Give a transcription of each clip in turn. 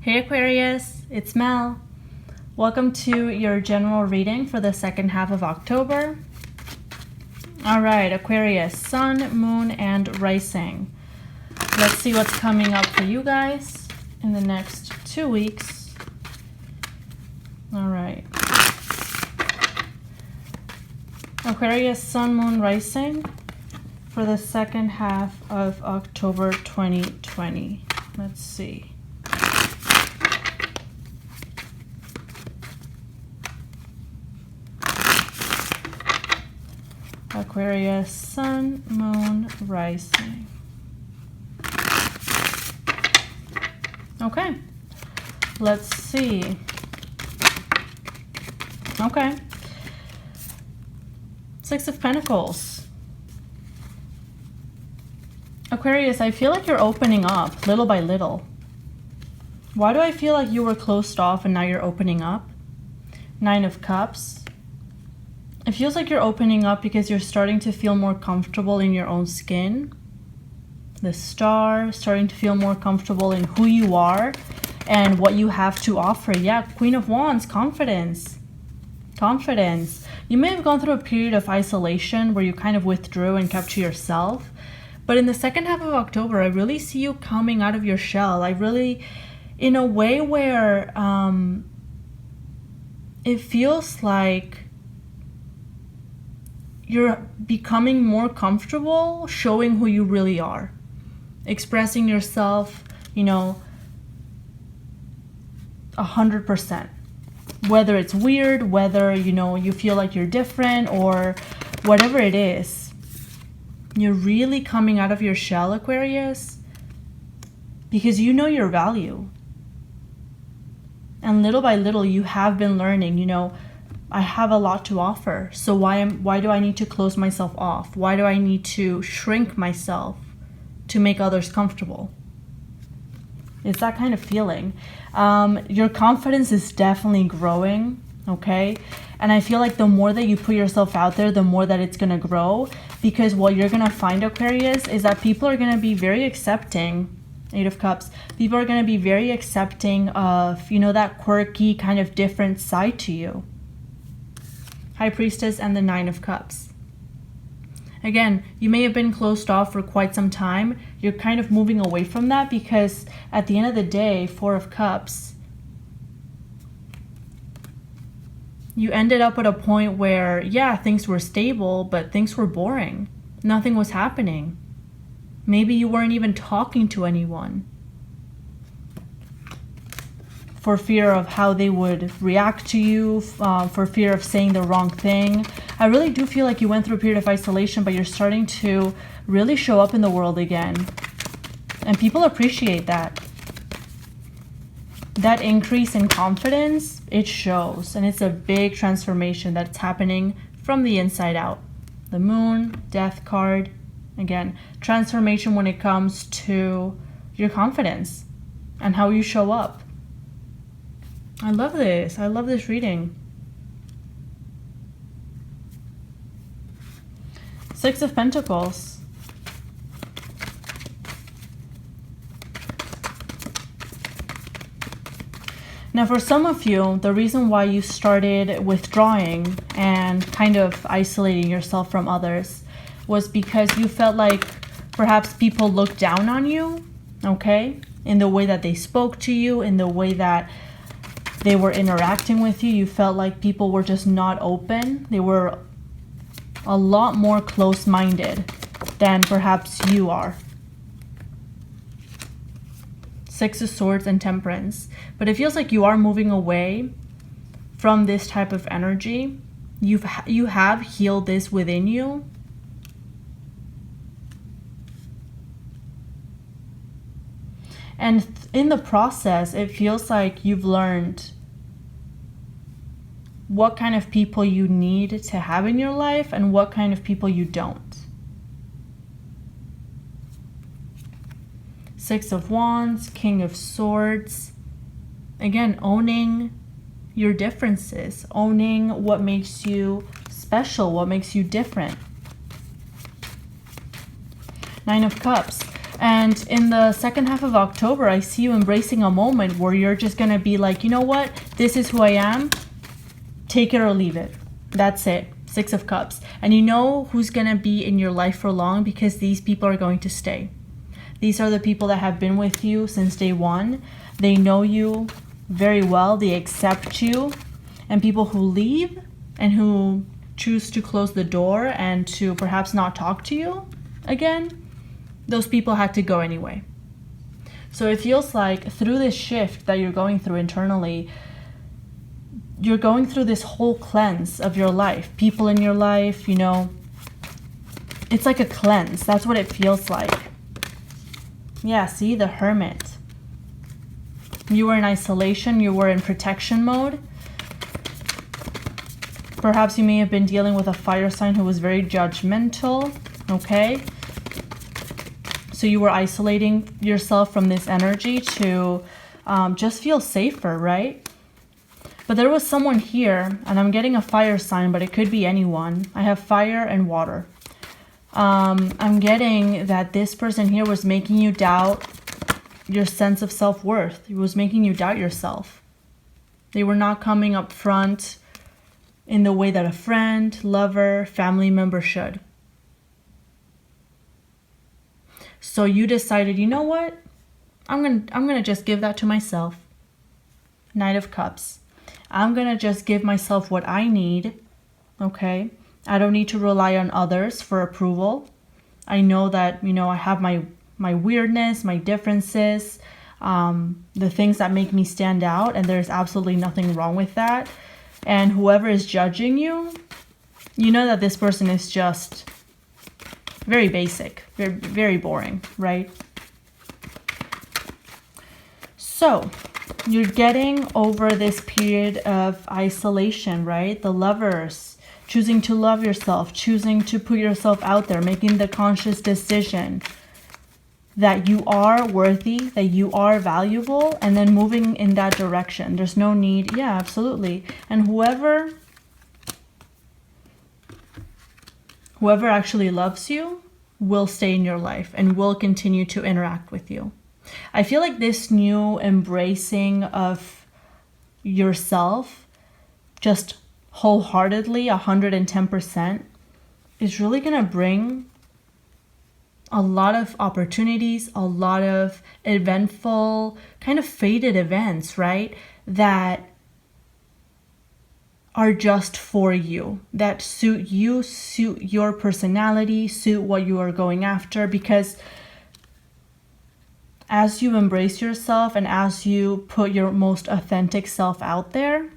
Hey Aquarius, it's Mel. Welcome to your general reading for the second half of October. Alright, Aquarius, Sun, Moon, and Rising. Let's see what's coming up for you guys in the next 2 weeks. Alright. Aquarius, Sun, Moon, Rising for the second half of October 2020. Let's see. Aquarius, Sun, Moon, Rising. Okay, let's see. Okay. Six of Pentacles. Aquarius, I feel like you're opening up little by little. Why do I feel like you were closed off and now you're opening up? Nine of Cups. It feels like you're opening up because you're starting to feel more comfortable in your own skin. The Star, starting to feel more comfortable in who you are and what you have to offer. Yeah, Queen of Wands, confidence. Confidence. You may have gone through a period of isolation where you kind of withdrew and kept to yourself. But in the second half of October, I really see you coming out of your shell. I really, in a way where it feels like you're becoming more comfortable showing who you really are. Expressing yourself, 100%. Whether it's weird, whether, you feel like you're different or whatever it is. You're really coming out of your shell, Aquarius, because you know your value. And little by little, you have been learning, I have a lot to offer. So why do I need to close myself off? Why do I need to shrink myself to make others comfortable? It's that kind of feeling. Your confidence is definitely growing, okay? And I feel like the more that you put yourself out there, the more that it's going to grow. Because what you're going to find, Aquarius, is that people are going to be very accepting. Eight of Cups. People are going to be very accepting of, that quirky kind of different side to you. High Priestess and the Nine of Cups. Again, you may have been closed off for quite some time. You're kind of moving away from that because at the end of the day, Four of Cups, you ended up at a point where, yeah, things were stable, but things were boring. Nothing was happening. Maybe you weren't even talking to anyone for fear of how they would react to you, for fear of saying the wrong thing. I really do feel like you went through a period of isolation, but you're starting to really show up in the world again. And people appreciate that. That increase in confidence, it shows. And it's a big transformation that's happening from the inside out. The Moon, Death card. Again, transformation when it comes to your confidence and how you show up. I love this. I love this reading. Six of Pentacles. Now, for some of you, the reason why you started withdrawing and kind of isolating yourself from others was because you felt like perhaps people looked down on you, okay? In the way that they spoke to you, in the way that they were interacting with you. You felt like people were just not open. They were a lot more close-minded than perhaps you are. Six of Swords and Temperance. But it feels like you are moving away from this type of energy. You have healed this within you. And in the process, it feels like you've learned what kind of people you need to have in your life and what kind of people you don't. Six of Wands, King of Swords. Again, owning your differences, owning what makes you special, what makes you different. Nine of Cups. And in the second half of October, I see you embracing a moment where you're just going to be like, you know what? This is who I am. Take it or leave it. That's it. 6 of Cups. And you know who's going to be in your life for long, because these people are going to stay. These are the people that have been with you since day one. They know you very well. They accept you. And people who leave and who choose to close the door and to perhaps not talk to you again, those people had to go anyway. So it feels like through this shift that you're going through internally, you're going through this whole cleanse of your life. People in your life, you know, it's like a cleanse. That's what it feels like. Yeah, see, the Hermit. You were in isolation. You were in protection mode. Perhaps you may have been dealing with a fire sign who was very judgmental, okay? So you were isolating yourself from this energy to just feel safer, right? But there was someone here, and I'm getting a fire sign, but it could be anyone. I have fire and water. I'm getting that this person here was making you doubt your sense of self-worth. It was making you doubt yourself. They were not coming up front in the way that a friend, lover, family member should. So you decided, you know what? I'm gonna just give that to myself. Knight of Cups. I'm gonna just give myself what I need. Okay? I don't need to rely on others for approval. I know that, you know, I have my weirdness, my differences, the things that make me stand out, and there's absolutely nothing wrong with that. And whoever is judging you, you know that this person is just very basic, very, very boring, right? So you're getting over this period of isolation, right? The Lovers, choosing to love yourself, choosing to put yourself out there, making the conscious decision that you are worthy, that you are valuable, and then moving in that direction. There's no need. Yeah, absolutely. And whoever actually loves you will stay in your life and will continue to interact with you. I feel like this new embracing of yourself, just wholeheartedly, 110%, is really going to bring a lot of opportunities, a lot of eventful, kind of fated events, right? That are just for you, that suit you, suit your personality, suit what you are going after. Because as you embrace yourself and as you put your most authentic self out there,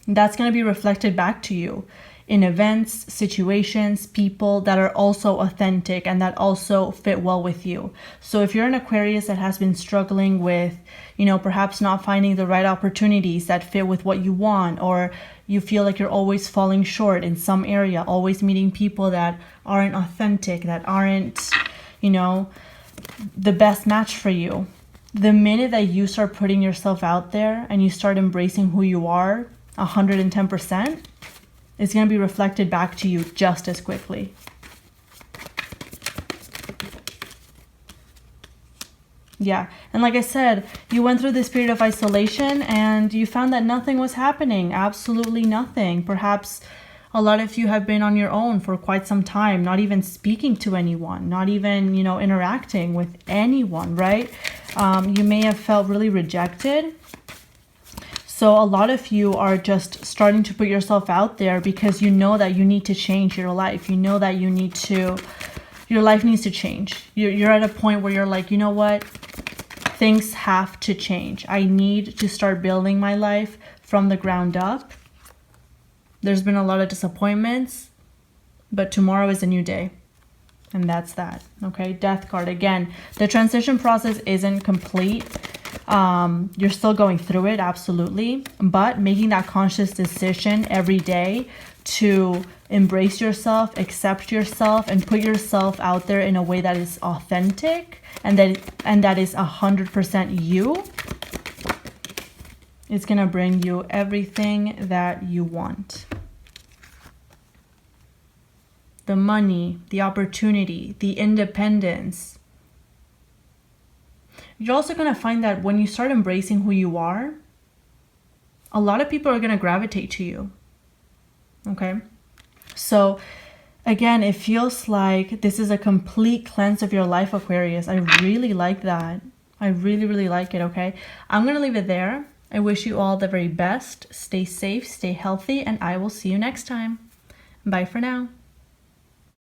that's going to be reflected back to you in events, situations, people that are also authentic and that also fit well with you. So if you're an Aquarius that has been struggling with, you know, perhaps not finding the right opportunities that fit with what you want, or you feel like you're always falling short in some area, always meeting people that aren't authentic, that aren't, you know, the best match for you. The minute that you start putting yourself out there and you start embracing who you are 110%, it's going to be reflected back to you just as quickly. Yeah, and like I said, you went through this period of isolation and you found that nothing was happening, absolutely nothing. Perhaps a lot of you have been on your own for quite some time, not even speaking to anyone, not even, you know, interacting with anyone, right? You may have felt really rejected. So a lot of you are just starting to put yourself out there because you know that you need to change your life. You know that your life needs to change. You're at a point where you're like, you know what? Things have to change. I need to start building my life from the ground up. There's been a lot of disappointments, but tomorrow is a new day. And that's that. Okay, Death card. Again, the transition process isn't complete. You're still going through it, absolutely. But making that conscious decision every day to embrace yourself, accept yourself, and put yourself out there in a way that is authentic and that is 100% you, it's gonna bring you everything that you want. The money, the opportunity, the independence, You're also going to find that when you start embracing who you are, a lot of people are going to gravitate to you. Okay? So again, it feels like this is a complete cleanse of your life, Aquarius. I really like that. I really, really like it, okay? I'm going to leave it there. I wish you all the very best. Stay safe, stay healthy, and I will see you next time. Bye for now.